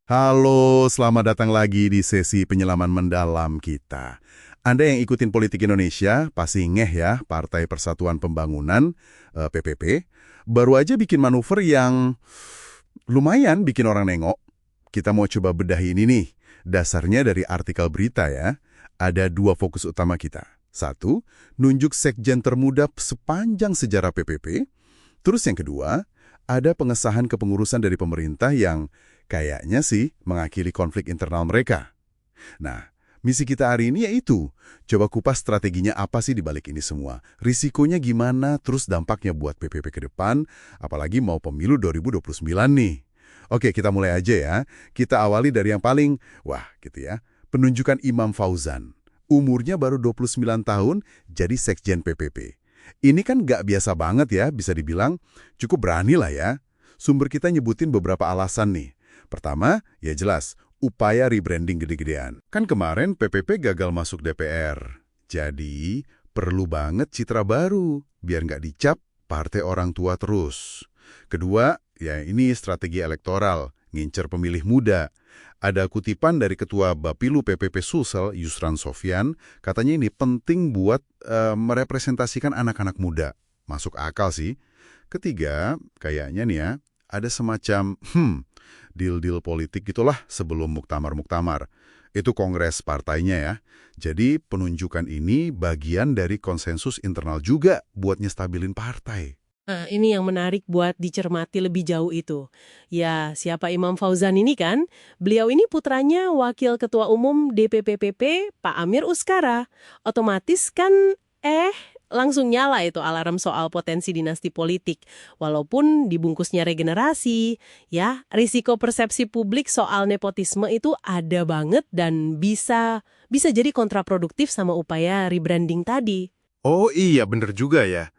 Halo, selamat datang lagi di sesi penyelaman mendalam kita. Anda yang ikutin politik Indonesia pasti ngeh ya, Partai Persatuan Pembangunan, PPP, baru aja bikin manuver yang lumayan bikin orang nengok. Kita mau coba bedah ini nih. Dasarnya dari artikel berita ya. Ada dua fokus utama kita. Satu, nunjuk sekjen termuda sepanjang sejarah PPP. Terus yang kedua, ada pengesahan kepengurusan dari pemerintah yang kayaknya sih mengakhiri konflik internal mereka. Nah, misi kita hari ini yaitu coba kupas strateginya apa sih di balik ini semua. Risikonya gimana, terus dampaknya buat PPP ke depan, apalagi mau pemilu 2029 nih. Oke, kita mulai aja ya. Kita awali dari yang paling, wah gitu ya, penunjukan Imam Fauzan. Umurnya baru 29 tahun, jadi sekjen PPP. Ini kan nggak biasa banget ya, bisa dibilang cukup berani lah ya. Sumber kita nyebutin beberapa alasan nih. Pertama, ya jelas, upaya rebranding gede-gedean. Kan kemarin PPP gagal masuk DPR. Jadi, perlu banget citra baru, biar nggak dicap partai orang tua terus. Kedua, ya ini strategi elektoral, ngincer pemilih muda. Ada kutipan dari Ketua Bapilu PPP Sulsel, Yusran Sofyan, katanya ini penting buat merepresentasikan anak-anak muda. Masuk akal sih. Ketiga, kayaknya nih ya, ada semacam deal-deal politik gitulah sebelum muktamar-muktamar. Itu kongres partainya ya. Jadi penunjukan ini bagian dari konsensus internal juga buat nyestabilin partai. Nah, ini yang menarik buat dicermati lebih jauh itu. Ya, siapa Imam Fauzan ini kan? Beliau ini putranya Wakil Ketua Umum DPP-PP Pak Amir Uskara. Otomatis kan, langsung nyala itu alarm soal potensi dinasti politik. Walaupun dibungkusnya regenerasi, ya, risiko persepsi publik soal nepotisme itu ada banget dan bisa jadi kontraproduktif sama upaya rebranding tadi. Oh iya, bener juga ya.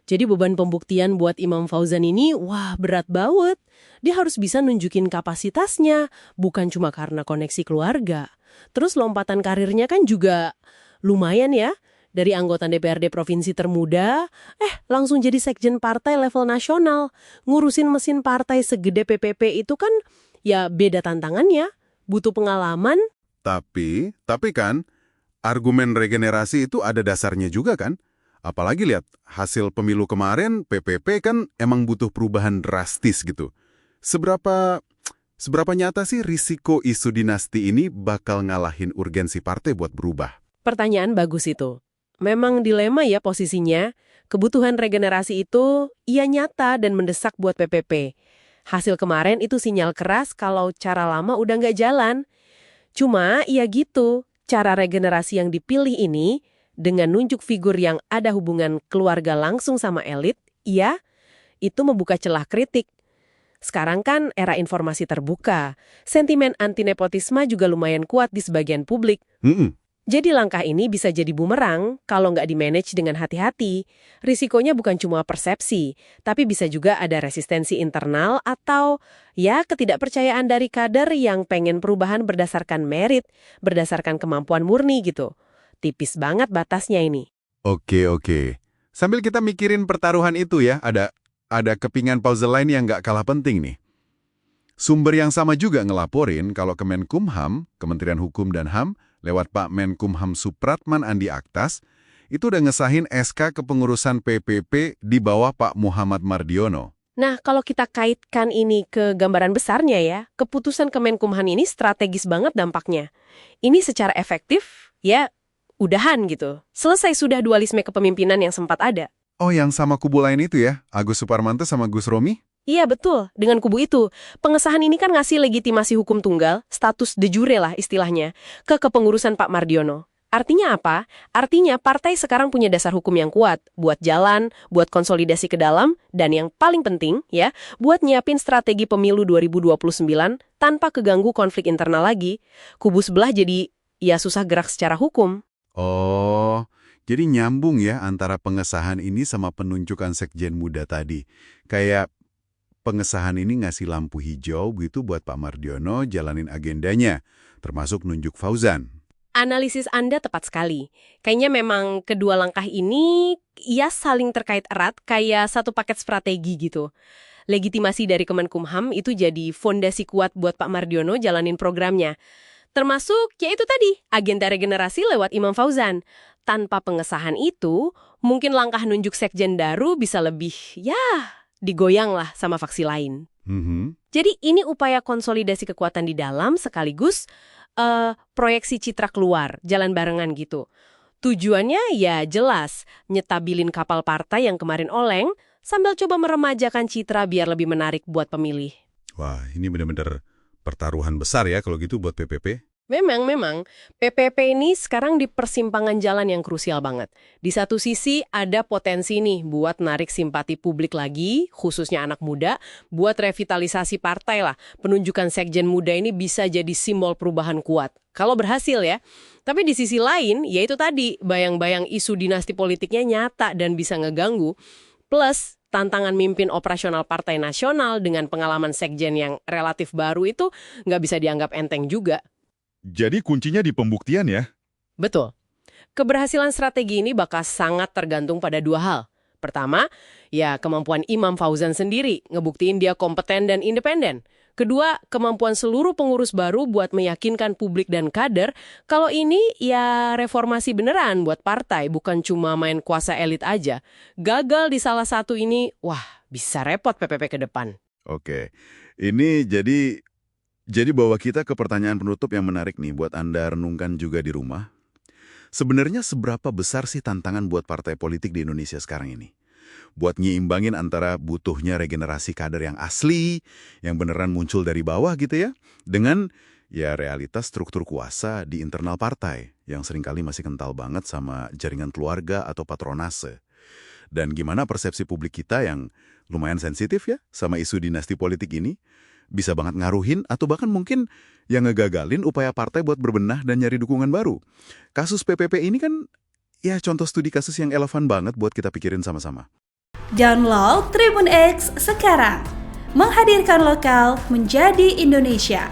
Jadi beban pembuktian buat Imam Fauzan ini, wah berat banget. Dia harus bisa nunjukin kapasitasnya, bukan cuma karena koneksi keluarga. Terus lompatan karirnya kan juga lumayan ya. Dari anggota DPRD Provinsi termuda, langsung jadi sekjen partai level nasional. Ngurusin mesin partai segede PPP itu kan ya beda tantangannya, butuh pengalaman. Tapi kan, argumen regenerasi itu ada dasarnya juga kan? Apalagi lihat, hasil pemilu kemarin, PPP kan emang butuh perubahan drastis gitu. Seberapa nyata sih risiko isu dinasti ini bakal ngalahin urgensi partai buat berubah? Pertanyaan bagus itu. Memang dilema ya posisinya. Kebutuhan regenerasi itu iya nyata dan mendesak buat PPP. Hasil kemarin itu sinyal keras kalau cara lama udah nggak jalan. Cuma iya gitu, cara regenerasi yang dipilih ini dengan nunjuk figur yang ada hubungan keluarga langsung sama elit, iya, itu membuka celah kritik. Sekarang kan era informasi terbuka. Sentimen anti-nepotisme juga lumayan kuat di sebagian publik. Jadi langkah ini bisa jadi bumerang kalau nggak di-manage dengan hati-hati. Risikonya bukan cuma persepsi, tapi bisa juga ada resistensi internal atau ya ketidakpercayaan dari kader yang pengen perubahan berdasarkan merit, berdasarkan kemampuan murni gitu. Tipis banget batasnya ini. Oke. Sambil kita mikirin pertaruhan itu ya, ada kepingan puzzle lain yang nggak kalah penting nih. Sumber yang sama juga ngelaporin kalau Kemenkumham, Kementerian Hukum dan HAM, lewat Pak Menkumham Supratman Andi Aktas, itu udah ngesahin SK kepengurusan PPP di bawah Pak Muhammad Mardiono. Nah, kalau kita kaitkan ini ke gambaran besarnya ya, keputusan Kemenkumham ini strategis banget dampaknya. Ini secara efektif, ya udahan gitu. Selesai sudah dualisme kepemimpinan yang sempat ada. Oh, yang sama kubu lain itu ya? Agus Suparmanto sama Gus Romi? Iya betul, dengan kubu itu. Pengesahan ini kan ngasih legitimasi hukum tunggal, status de jure lah istilahnya, ke kepengurusan Pak Mardiono. Artinya apa? Artinya partai sekarang punya dasar hukum yang kuat, buat jalan, buat konsolidasi ke dalam, dan yang paling penting ya, buat nyiapin strategi pemilu 2029 tanpa keganggu konflik internal lagi. Kubu sebelah jadi ya susah gerak secara hukum. Oh, jadi nyambung ya antara pengesahan ini sama penunjukan sekjen muda tadi. Kayak pengesahan ini ngasih lampu hijau gitu buat Pak Mardiono jalanin agendanya, termasuk nunjuk Fauzan. Analisis Anda tepat sekali. Kayaknya memang kedua langkah ini ya saling terkait erat, kayak satu paket strategi gitu. legitimasi dari Kemenkumham itu jadi fondasi kuat buat Pak Mardiono jalanin programnya. Termasuk, ya itu tadi, agenda regenerasi lewat Imam Fauzan. Tanpa pengesahan itu, mungkin langkah nunjuk sekjen Daru bisa lebih, digoyang lah sama faksi lain. Jadi ini upaya konsolidasi kekuatan di dalam sekaligus proyeksi citra keluar, jalan barengan gitu. Tujuannya ya jelas, nyetabilin kapal partai yang kemarin oleng, sambil coba meremajakan citra biar lebih menarik buat pemilih. Wah, ini benar-benar pertaruhan besar ya kalau gitu buat PPP. Memang. PPP ini sekarang di persimpangan jalan yang krusial banget. Di satu sisi ada potensi nih buat narik simpati publik lagi, khususnya anak muda, buat revitalisasi partai lah. Penunjukan sekjen muda ini bisa jadi simbol perubahan kuat. Kalau berhasil ya. Tapi di sisi lain, ya itu tadi, bayang-bayang isu dinasti politiknya nyata dan bisa ngeganggu. Plus, tantangan mimpin operasional partai nasional dengan pengalaman sekjen yang relatif baru itu nggak bisa dianggap enteng juga. Jadi kuncinya di pembuktian ya? Betul. Keberhasilan strategi ini bakal sangat tergantung pada dua hal. Pertama, ya kemampuan Imam Fauzan sendiri ngebuktiin dia kompeten dan independen. Kedua, kemampuan seluruh pengurus baru buat meyakinkan publik dan kader kalau ini ya reformasi beneran buat partai, bukan cuma main kuasa elit aja. Gagal di salah satu ini, wah bisa repot PPP ke depan. Oke, ini jadi bawa kita ke pertanyaan penutup yang menarik nih buat Anda renungkan juga di rumah. Sebenarnya seberapa besar sih tantangan buat partai politik di Indonesia sekarang ini? Buat nyiimbangin antara butuhnya regenerasi kader yang asli, yang beneran muncul dari bawah gitu ya, dengan ya realitas struktur kuasa di internal partai yang seringkali masih kental banget sama jaringan keluarga atau patronase. Dan gimana persepsi publik kita yang lumayan sensitif ya sama isu dinasti politik ini, bisa banget ngaruhin atau bahkan mungkin yang ngegagalin upaya partai buat berbenah dan nyari dukungan baru. Kasus PPP ini kan ya contoh studi kasus yang relevan banget buat kita pikirin sama-sama. Download Tribun X sekarang. Menghadirkan lokal menjadi Indonesia.